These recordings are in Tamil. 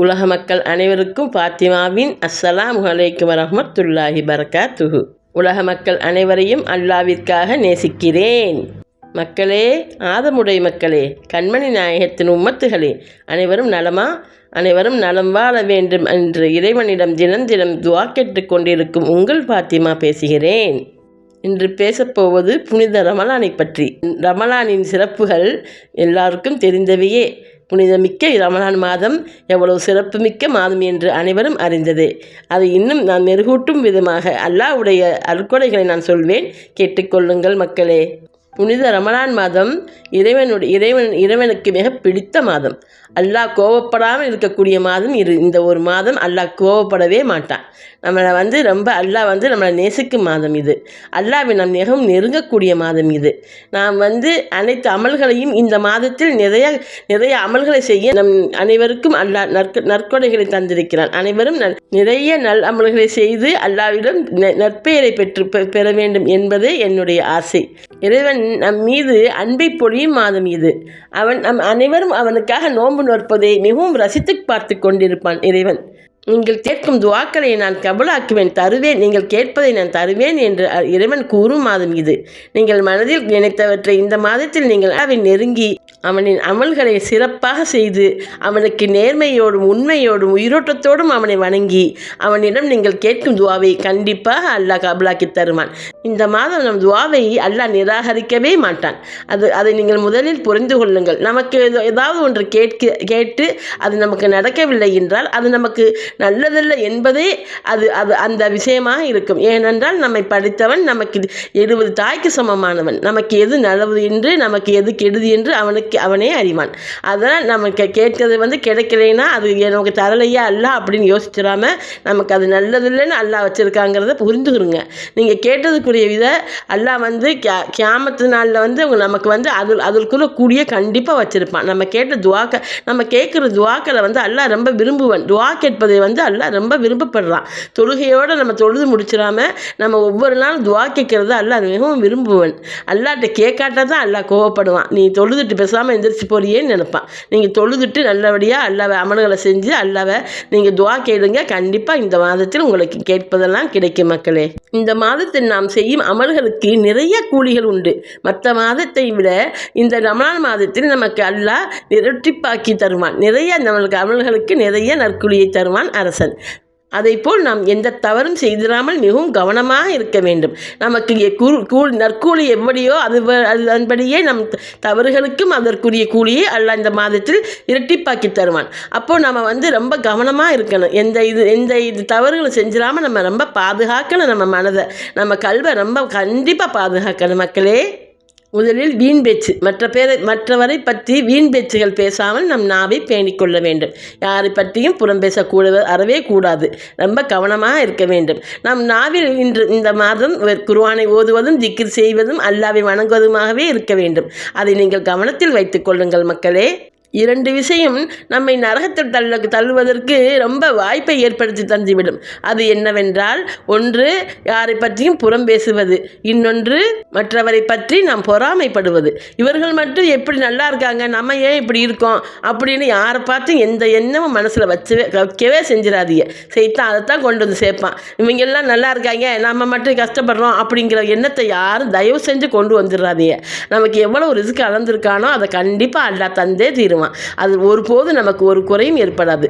உலக மக்கள் அனைவருக்கும் ஃபாத்திமாவின் அஸ்ஸலாமு அலைக்கும் வரஹ்மத்துல்லாஹி பரகாத்துஹு. உலக மக்கள் அனைவரையும் அல்லாவிற்காக நேசிக்கிறேன். மக்களே, ஆதமுடைய மக்களே, கண்மணி நாயகத்தின் உம்மத்துகளே, அனைவரும் நலமா? அனைவரும் நலம் வாழ வேண்டும் என்று இறைவனிடம் தினம் துஆ கேட்டுக் கொண்டிருக்கும் உங்கள் ஃபாத்திமா பேசுகிறேன். இன்று பேசப்போவது புனித ரமலானை பற்றி. ரமலானின் சிறப்புகள் எல்லாருக்கும் தெரிந்தவையே. புனிதமிக்க ரமலான் மாதம் எவ்வளவு சிறப்புமிக்க மாதம் என்று அனைவரும் அறிந்ததே. அதை இன்னும் நான் மெருகூட்டும் விதமாக அல்லாஹ்வுடைய அருட்கொடைகளை நான் சொல்வேன், கேட்டுக்கொள்ளுங்கள் மக்களே. புனித ரமலான் மாதம் இறைவனுக்கு மிக பிடித்த மாதம். அல்லாஹ் கோபப்படாமல் இருக்கக்கூடிய மாதம் இந்த ஒரு மாதம். அல்லாஹ் கோபப்படவே மாட்டான். நம்மளை ரொம்ப அல்லாஹ் நம்மளை நேசிக்கும் மாதம் இது. அல்லாஹ்வை நாம் மிகவும் நெருங்கக்கூடிய மாதம் இது. நாம் அனைத்து அமல்களையும் இந்த மாதத்தில் நிறைய அமல்களை செய்ய நம் அனைவருக்கும் அல்லாஹ் நற்கொடைகளை தந்திருக்கிறான். அனைவரும் நிறைய நல் அமல்களை செய்து அல்லாஹ்விடம் நற்பெயரை பெற வேண்டும் என்பதே என்னுடைய ஆசை. இறைவன் நம் மீது அன்பை பொழியும் மாதம் இது. நம் அனைவரும் அவனுக்காக நோன்பு நோற்பதை மிகவும் ரசித்து பார்த்து கொண்டிருப்பான் இறைவன். நீங்கள் கேட்கும் துஆக்களை நான் கபூலாக்குவேன், தருவேன், நீங்கள் கேட்பதை நான் தருவேன் என்று இறைவன் கூறும் மாதம் இது. நீங்கள் மனதில் நினைத்தவற்றை இந்த மாதத்தில் நீங்கள் அவனை நெருங்கி அவனின் அமல்களை சிறப்பாக செய்து அவனுக்கு நேர்மையோடும் உண்மையோடும் உயிரோட்டத்தோடும் அவனை வணங்கி அவனிடம் நீங்கள் கேட்கும் துஆவை கண்டிப்பாக அல்லாஹ் கபூலாக்கி தருவான். இந்த மாதம் நம் துஆவை அல்லாஹ் நிராகரிக்கவே மாட்டான். அதை நீங்கள் முதலில் புரிந்து கொள்ளுங்கள். நமக்கு ஏதாவது ஒன்று கேட்டு அது நமக்கு நடக்கவில்லை என்றால் அது நமக்கு நல்லதல்ல என்பதே அது அந்த விஷயமாக இருக்கும். ஏனென்றால் நம்மை படித்தவன் நமக்கு 70 தாய்க்கு சமமானவன். நமக்கு எது நல்லது என்று நமக்கு எது கெடுதி என்று அவனே அறிவான். அதனால் நமக்கு கேட்கறது கிடைக்கலைன்னா அது நமக்கு தரலையா அல்லாஹ் அப்படின்னு யோசிச்சிடாம நமக்கு அது நல்லதில்லைன்னு அல்லாஹ் வச்சிருக்காங்கிறத புரிந்துக்கிறோங்க. நீங்கள் கேட்டதுக்குரிய வித அல்லாஹ் கியாமத்து நாளில் நமக்கு அதற்குள்ள கூடிய கண்டிப்பாக வச்சிருப்பான். நம்ம கேட்குற துஆக்களை அல்லாஹ் ரொம்ப விரும்புவன். துஆ கேட்பதை அல்லாஹ் ரொம்ப விரும்பப்படுறான். தொழுகையோடு நம்ம தொழுது முடிச்சிடாம நம்ம ஒவ்வொரு நாளும் துஆ கேட்கறத அல்லாஹ் மிகவும் விரும்புவன். அல்லாஹ்ட்ட கேட்காட்டா தான் அல்லாஹ் கோவப்படுவான். நீ தொழுதுட்டு பேசாமல் எந்திரிச்சு போறியேன்னு நினைப்பான். நீங்கள் தொழுதுட்டு நல்லபடியாக அல்லாஹ்வை அமல்களை செஞ்சு அல்லாஹ்வை நீங்கள் துஆ கேளுங்க. கண்டிப்பாக இந்த மாதத்தில் உங்களுக்கு கேட்பதெல்லாம் கிடைக்கும் மக்களே. இந்த மாதத்தில் நாம் செய்யும் அமல்களுக்கு நிறைய கூலிகள் உண்டு. மற்ற மாதத்தை விட இந்த ரமலான் மாதத்தில் நமக்கு அல்லாஹ் இரட்டிப்பாக்கி தருவான். நிறைய நம்மளுக்கு அமல்களுக்கு நிறைய நற்கூலியை தருவான் அரசன். அதைப்போல் நாம் எந்த தவறும் செய்திடாமல் மிகவும் கவனமாக இருக்க வேண்டும். நமக்கு நற்கூலி எப்படியோ அதன்படியே நம் தவறுகளுக்கும் அதற்குரிய கூலியை அல்லாஹ் இந்த மாதத்தில் இரட்டிப்பாக்கி தருவான். அப்போது நம்ம ரொம்ப கவனமாக இருக்கணும். எந்த இது தவறுகளை செஞ்சிடாமல் நம்ம ரொம்ப பாதுகாக்கணும். நம்ம மனதை நம்ம கல்வை ரொம்ப கண்டிப்பாக பாதுகாக்கணும் மக்களே. முதலில் வீண் பேச்சு. மற்றவரை பற்றி வீண் பேச்சுகள் பேசாமல் நம் நாவை பேணிக்கொள்ள வேண்டும். யாரை பற்றியும் புறம் அறவே கூடாது. ரொம்ப கவனமாக இருக்க வேண்டும். நம் நாவில் இந்த மாதம் குர்ஆனை ஓதுவதும் திக்ர் செய்வதும் அல்லாஹ்வை வணங்குவதுமாகவே இருக்க வேண்டும். அதை நீங்கள் கவனத்தில் வைத்துக் கொள்ளுங்கள் மக்களே. 2 விஷயம் நம்மை நரகத்தில் தள்ளுவதற்கு ரொம்ப வாய்ப்பை ஏற்படுத்தி தந்துவிடும். அது என்னவென்றால், ஒன்று யாரை பற்றியும் புறம் பேசுவது, இன்னொன்று மற்றவரை பற்றி நாம் பொறாமைப்படுவது. இவர்கள் மட்டும் எப்படி நல்லா இருக்காங்க, நம்ம ஏன் இப்படி இருக்கோம் அப்படின்னு யாரை பார்த்தும் எந்த எண்ணமும் மனசில் வைக்கவே செஞ்சிடாதீங்க. செய்தான் அதைத்தான் கொண்டு சேர்ப்பான். இவங்கெல்லாம் நல்லா இருக்காங்க, நம்ம மட்டும் கஷ்டப்படுறோம் அப்படிங்கிற எண்ணத்தை யாரும் தயவு செஞ்சு கொண்டு வந்துடாதீங்க. நமக்கு எவ்வளோ ரிஸ்க் அளந்திருக்கானோ அதை கண்டிப்பாக அல்லாஹ் தந்தே தீருவான். அது ஒருபோது நமக்கு ஒரு குறையும் ஏற்படாது.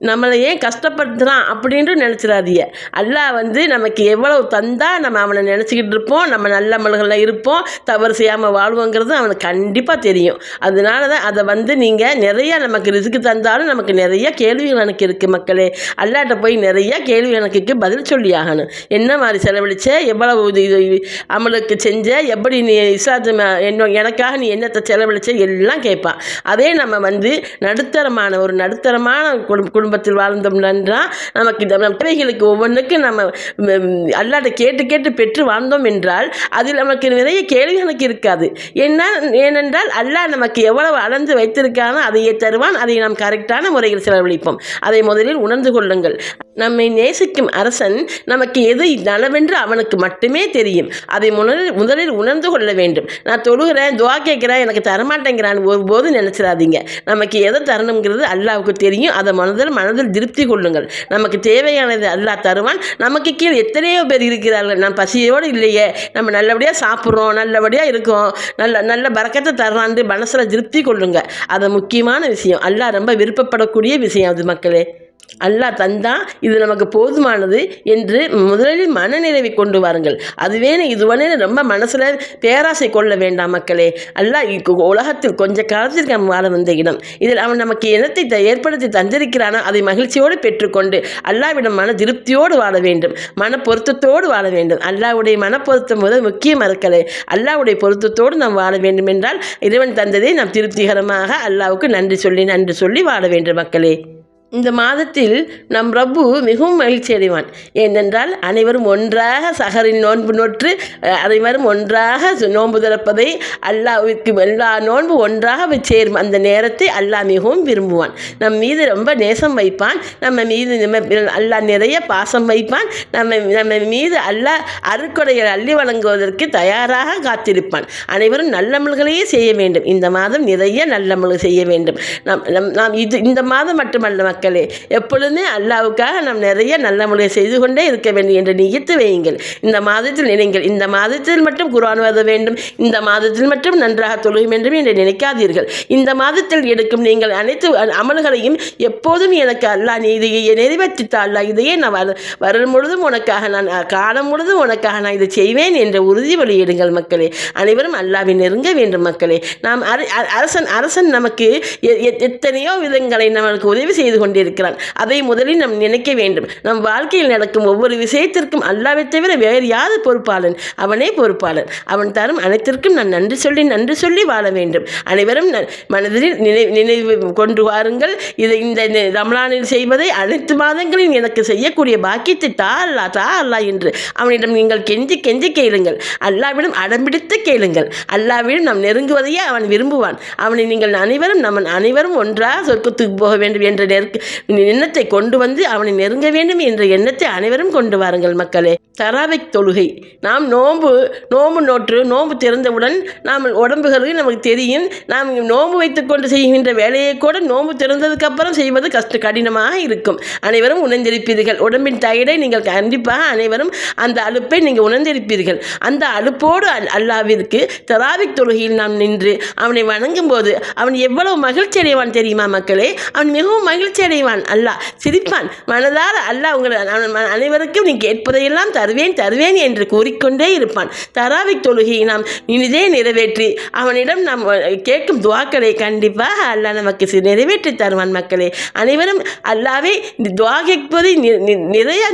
நம்மளை ஏன் கஷ்டப்படுத்துறான் அப்படின்ட்டு நினச்சிடாதீங்க. அல்லாஹ் நமக்கு எவ்வளவு தந்தா நம்ம அவனை நினச்சிக்கிட்டு இருப்போம். நம்ம நல்ல அமல்களில் இருப்போம், தவறு செய்யாமல் வாழ்வோங்கிறது அவனுக்கு கண்டிப்பாக தெரியும். அதனால தான் அதை நீங்கள் நிறையா நமக்கு ரிஸ்க் தந்தாலும் நமக்கு நிறைய கேள்விகள் எனக்கு இருக்குது மக்களே. அல்லாட்ட போய் நிறைய கேள்வி எனக்குக்கு பதில் சொல்லி ஆகணும். என்ன மாதிரி செலவழிச்ச, எவ்வளவு இது அமலுக்கு செஞ்ச, எப்படி நீ எனக்காக நீ என்னத்தை செலவழிச்ச எல்லாம் கேட்பான். அதே நம்ம நடுத்தரமான குடும்பத்தில் வாழ்ந்தோம்னா நமக்கு தேவைகளுக்கு ஒவ்வொன்றுக்கும் நம்ம அல்லாஹ்ட்ட கேட்டு பெற்று வாழ்ந்தோம் என்றால் அதில் நமக்கு நிறைய கேள்விகளுக்கு இருக்காது. ஏனென்றால் அல்லாஹ் நமக்கு எவ்வளவு அளந்து வைத்திருக்கானோ அதையே தருவான். அதை நாம் கரெக்டான முறையில் செலவழிப்போம். அதை முதலில் உணர்ந்து கொள்ளுங்கள். நம்மை நேசிக்கும் அரசன் நமக்கு எது நலவென்று அவனுக்கு மட்டுமே தெரியும். அதை முதலில் உணர்ந்து கொள்ள வேண்டும். நான் தொழுகிறேன், துவா கேட்குறேன், எனக்கு தரமாட்டேங்கிறான்னு ஒருபோது நினச்சிடாதீங்க. நமக்கு எதை தரணுங்கிறது அல்லாவுக்கு தெரியும். அதை மனதில் திருப்தி கொள்ளுங்கள். நமக்கு தேவையானது அல்லாஹ் தருவான். நமக்கு கீழே எத்தனையோ பேர் இருக்கிறார்கள். நான் பசியோடு இல்லையே, நம்ம நல்லபடியாக சாப்பிட்றோம், நல்லபடியாக இருக்கோம், நல்ல பரக்கத்தை தர்றான்னு மனசில் திருப்தி கொள்ளுங்க. அது முக்கியமான விஷயம். அல்லாஹ் ரொம்ப விருப்பப்படக்கூடிய விஷயம் அது மக்களே. அல்லாஹ் தந்தா இது நமக்கு போதுமானது என்று முதலில் மனநிறைவை கொண்டு வாருங்கள். அதுவேனு இதுவனே ரொம்ப மனசில் பேராசை கொள்ள வேண்டாம் மக்களே. அல்லாஹ் உலகத்தில் கொஞ்ச காலத்திற்கு நம்ம வாழ வந்த இடம். இதில் அவன் நமக்கு இனத்தை ஏற்படுத்தி தந்திருக்கிறானோ அதை மகிழ்ச்சியோடு பெற்றுக்கொண்டு அல்லாஹ்விடம் மன திருப்தியோடு வாழ வேண்டும், மன பொருத்தத்தோடு வாழ வேண்டும். அல்லாஹ்வுடைய மன பொருத்தம் முதல் முக்கியம் மக்களே. அல்லாஹ்வுடைய பொருத்தத்தோடு நாம் வாழ வேண்டும் என்றால் இறைவன் தந்ததை நாம் திருப்திகரமாக அல்லாஹ்வுக்கு நன்றி சொல்லி வாழ வேண்டும் மக்களே. இந்த மாதத்தில் நம் ரப்பு மிகவும் மகிழ்ச்சி அடைவான். ஏனென்றால் அனைவரும் ஒன்றாக சஹரின் நோன்பு நோற்று அனைவரும் ஒன்றாக நோன்பு திறப்பதை அல்லாஹ்விற்கு எல்லா நோன்பு ஒன்றாக சேரும் அந்த நேரத்தை அல்லாஹ் மிகவும் விரும்புவான். நம் மீது ரொம்ப நேசம் வைப்பான். நம்ம மீது அல்லாஹ் நிறைய பாசம் வைப்பான். நம்ம மீது அல்லாஹ் அருட்கொடைகளை அள்ளி வழங்குவதற்கு தயாராக காத்திருப்பான். அனைவரும் நல்லமல்களையே செய்ய வேண்டும். இந்த மாதம் நிறைய நல்லமல்கள் செய்ய வேண்டும். நாம் இந்த மாதம் மட்டுமல்ல மக்களே, எப்பொழுதுமே அல்லாஹ்வுக்காக நாம் நிறைய நல்ல முறையை செய்து கொண்டே இருக்க வேண்டும் என்று நினைத்து வையுங்கள். இந்த மாதத்தில் நினைங்கள், இந்த மாதத்தில் மட்டும் குர்ஆன் ஓத வேண்டும், இந்த மாதத்தில் மட்டும் நன்றாக தொழுக வேண்டும் என்று நினைக்காதீர்கள். இந்த மாதத்தில் எடுக்கும் நீங்கள் அனைத்து அமல்களையும் எப்போதும் எனக்கு அல்லாஹ் நீ இதை நிறைவேற்றித்தா அல்லாஹ், இதையே நான் வருடம் முழுதும் உனக்காக, நான் காலம் முழுதும் உனக்காக நான் இதை செய்வேன் என்ற உறுதி வெளியிடுங்கள் மக்களே. அனைவரும் அல்லாஹ்வை நெருங்க வேண்டும் மக்களே. நாம் அரசன் நமக்கு எத்தனையோ விதங்களை நமக்கு உதவி செய்து கொண்டிருக்கிறான். அதை முதலில் நாம் நினைக்க வேண்டும். நம் வாழ்க்கையில் நடக்கும் ஒவ்வொரு விஷயத்திற்கும் அல்லாஹ்வை தவிர வேறு யாரு பொறுப்பாளன்? அவனே பொறுப்பாளன். அவன் தரும் அனைத்திற்கும் நான் நன்றி சொல்லி வாழ வேண்டும். அனைவரும் மனதில் நினைவு கொண்டு வாருங்கள். இதை இந்த ரமலானில் செய்வதை அனைத்து மாதங்களில் எனக்கு செய்யக்கூடிய பாக்கியத்தை தா அல்லாஹ் என்று அவனிடம் நீங்கள் கெஞ்சி கேளுங்கள். அல்லாஹ்விடம் அடம்பிடித்து கேளுங்கள். அல்லாஹ்விடம் நாம் நெருங்குவதையே அவன் விரும்புவான். அவனை நீங்கள் அனைவரும் ஒன்றாக சொர்க்கத்துக்கு போக வேண்டும் என்ற எண்ணத்தை கொண்டு வந்து அவனை நெருங்க வேண்டும் என்ற எண்ணத்தை அனைவரும் கொண்டு வாருங்கள் மக்களே. தராவிக் தொழுகை, நாம் நோன்பு நோற்று நோன்பு திறந்தவுடன் நாம் உடம்புகளுக்கு நமக்கு தெரியும். நாம் நோன்பு வைத்துக்கொண்டு செய்கின்ற வேலையை கூட நோன்பு திறந்ததுக்கு அப்புறம் செய்வது கடினமாக இருக்கும். அனைவரும் உணர்ந்திருப்பீர்கள். உடம்பின் டயர்டை நீங்கள் கண்டிப்பாக அனைவரும் அந்த அலுப்பை நீங்கள் உணர்ந்திருப்பீர்கள். அந்த அலுப்போடு அல்லாஹ்விற்கு தராவிக் தொழுகையில் நாம் நின்று அவனை வணங்கும் போது அவன் எவ்வளவு மகிழ்ச்சி அடைவான் தெரியுமா மக்களே? அவன் மிகவும் மகிழ்ச்சி அடைவான். அல்லாஹ் சிரிப்பான். மனதால் அல்லாஹ் உங்களை அனைவருக்கும் நீ கேட்பதையெல்லாம் தருவேன் என்று கூறிக்கொண்டே இருப்பான். தராவிக் தொழுகையை நாம் இனிதே நிறைவேற்றி அவனிடம் நாம் கேட்கும் துவாக்களை கண்டிப்பாக அல்லாஹ் நமக்கு நிறைவேற்றி தருவான் மக்களே. அனைவரும் அல்லாஹ்வை துவா கேட்பதை நிறைய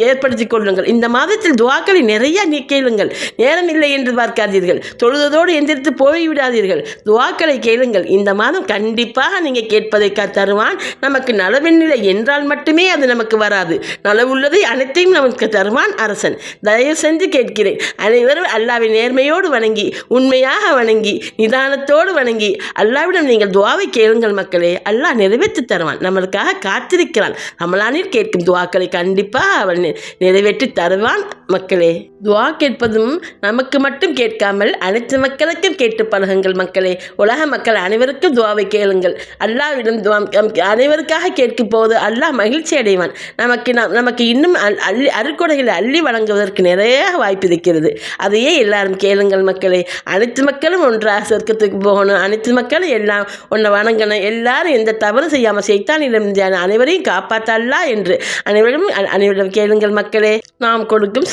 ஏற்படுத்திக் கொள்ளுங்கள். இந்த மாதத்தில் துவாக்களை நிறைய கேளுங்கள். நேரம் இல்லை என்று பார்க்காதீர்கள். தொழுதோடு எந்திரித்து போய்விடாதீர்கள். துவாக்களை கேளுங்கள். இந்த மாதம் கண்டிப்பாக நீங்கள் கேட்பதை தருவான். நமக்கு நலவென்னில்லை என்றால் மட்டுமே அது நமக்கு வராது. நலவுள்ளதை அனைத்தையும் நமக்கு தருவான் அரசன். தயவு செஞ்சு கேட்கிறேன், அனைவரும் அல்லாஹ்வை நேர்மையோடு வணங்கி, உண்மையாக வணங்கி, நிதானத்தோடு வணங்கி அல்லாஹ்விடம் நீங்கள் துவாவை கேளுங்கள் மக்களே. அல்லாஹ் நிறைவேற்றி தருவான். நம்மளுக்காக காத்திருக்கிறான். ரமலானில் கேட்கும் துவாக்களை கண்டிப்பாக அவன் நிறைவேற்றி தருவான் மக்களே. துவா கேட்பதும் நமக்கு மட்டும் கேட்காமல் அனைத்து மக்களுக்கும் கேட்டு பழகுங்கள் மக்களே. உலக மக்கள் அனைவருக்கும் துவாவை கேளுங்கள். அல்லாஹ்விடம் அனைவருக்காக கேட்கும் போது அல்லாஹ் மகிழ்ச்சி அடைவான். நமக்கு இன்னும் அருட்கொடைகளை அள்ளி வழங்குவதற்கு நிறைய வாய்ப்பு இருக்கிறது. அதையே எல்லாரும் கேளுங்கள் மக்களே. அனைத்து மக்களும் ஒன்றாக சொர்க்கத்துக்கு போகணும். அனைத்து மக்களும் எல்லாம் ஒன்றை வணங்கணும். எல்லாரும் எந்த தவறு செய்யாமல் சைத்தானிடம் அனைவரையும் காப்பாற்றல்லா என்று அனைவரிடம் கேளுங்கள் மக்களே. நாம் கொடுக்கும்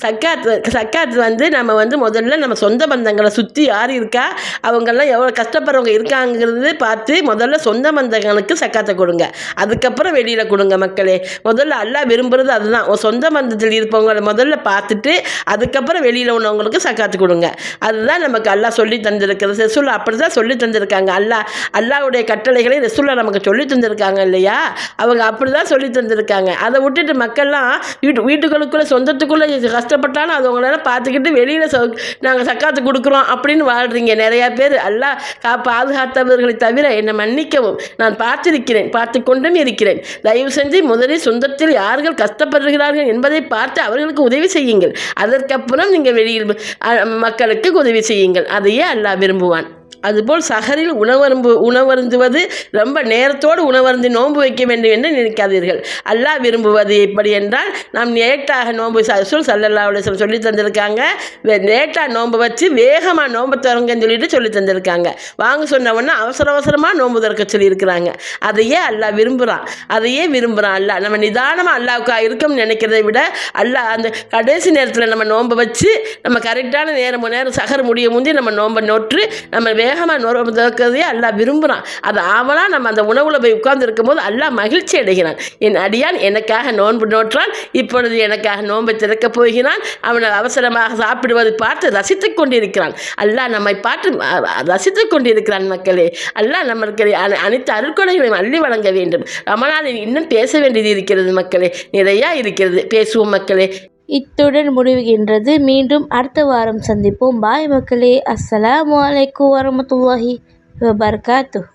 சக்காத் வந்து நம்ம முதல்ல நம்ம சொந்த பந்தங்களை சுற்றி யார் இருக்கா, அவங்கெல்லாம் எவ்வளோ கஷ்டப்படுறவங்க இருக்காங்கிறது பார்த்து முதல்ல சொந்த பந்தங்களுக்கு சக்காத்தை கொடுங்க. அதுக்கப்புறம் வெளியில் கொடுங்க மக்களே. முதல்ல அல்லாஹ் விரும்புகிறது அதுதான். சொந்த பந்தத்தில் இருப்பவங்களை முதல்ல பார்த்துட்டு அதுக்கப்புறம் வெளியில் உள்ளவங்களுக்கு சக்காத்து கொடுங்க. அதுதான் நமக்கு அல்லாஹ் சொல்லி தந்திருக்கிறது. ரசூல் அப்படி தான் சொல்லி தந்திருக்காங்க. அல்லாஹ்வுடைய கட்டளைகளை ரசூல் நமக்கு சொல்லி தந்திருக்காங்க இல்லையா? அவங்க அப்படி தான் சொல்லி தந்திருக்காங்க. அதை விட்டுட்டு மக்கள்லாம் வீட்டுகளுக்குள்ளே சொந்தத்துக்கு வீட்டுக்குள்ளே கஷ்டப்பட்டாலும் அது உங்களால் பார்த்துக்கிட்டு வெளியில் நாங்கள் சக்காத்து கொடுக்குறோம் அப்படின்னு வாழ்கிறீங்க நிறையா பேர். அல்லாஹ் பாதுகாத்தவர்களை தவிர என்னை மன்னிக்கவும், நான் பார்த்திருக்கிறேன், பார்த்து கொண்டும் இருக்கிறேன். தயவு செஞ்சு முதலில் சொந்தத்தில் யார்கள் கஷ்டப்படுகிறார்கள் என்பதை பார்த்து அவர்களுக்கு உதவி செய்யுங்கள். அதற்கப்புறம் நீங்கள் வெளியில் மக்களுக்கு உதவி செய்யுங்கள். அதையே அல்லாஹ் விரும்புவான். அதுபோல் சஹரில் உணவருந்துவது ரொம்ப நேரத்தோடு உணவருந்து நோன்பு வைக்க வேண்டும் என்று நினைக்காதீர்கள். அல்லாஹ் விரும்புவது எப்படி என்றால், நாம் லேட்டாக நோன்பு ரசூல் ஸல்லல்லாஹு அலைஹி வஸல்லம் சொல்லி தந்திருக்காங்க. லேட்டாக நோன்பு வச்சு வேகமாக நோன்பு திறங்கன்னு சொல்லிட்டு சொல்லி தந்திருக்காங்க. வாங்க சொன்ன உடனே அவசரமாக நோன்பு திறக்க சொல்லியிருக்கிறாங்க. அதையே அல்லாஹ் விரும்புகிறான். அல்லாஹ் நம்ம நிதானமாக அல்லாஹ்வுக்காக இருக்கணும்னு நினைக்கிறதை விட அல்லாஹ் அந்த கடைசி நேரத்தில் நம்ம நோன்பை வச்சு நம்ம கரெக்டான நேரம் சஹர் முடிய முந்தி நம்ம நோன்பை நோற்று நம்ம வேகமாக நோன்பு திறக்கிறதையே அல்லாஹ் விரும்புகிறான். அது ஆவலாக நம்ம அந்த உணவில் போய் உட்கார்ந்து இருக்கும்போது அல்லாஹ் மகிழ்ச்சி அடைகிறான். என் அடியான் எனக்காக நோன்பு நோற்றான், இப்பொழுது எனக்காக நோன்பை திறக்கப் போகிறான், அவனை அவசரமாக சாப்பிடுவதை பார்த்து ரசித்து கொண்டிருக்கிறான். அல்லாஹ் நம்மை பார்த்து ரசித்து கொண்டிருக்கிறான். மக்களே, அல்லாஹ் நம்மளுக்கு அனைத்து அருட்கொடைகளையும் அள்ளி வழங்க வேண்டும். ரமலானில் இன்னும் பேச வேண்டியது இருக்கிறது மக்களே, நிறையா இருக்கிறது, பேசுவோம் மக்களே. இத்துடன் முடிவுகின்றது. மீண்டும் அடுத்த வாரம் சந்திப்போம். பாய் மக்களே. அஸ்ஸலாமு அலைக்கும் வரஹ்மத்துல்லாஹி வபரகாத்துஹு.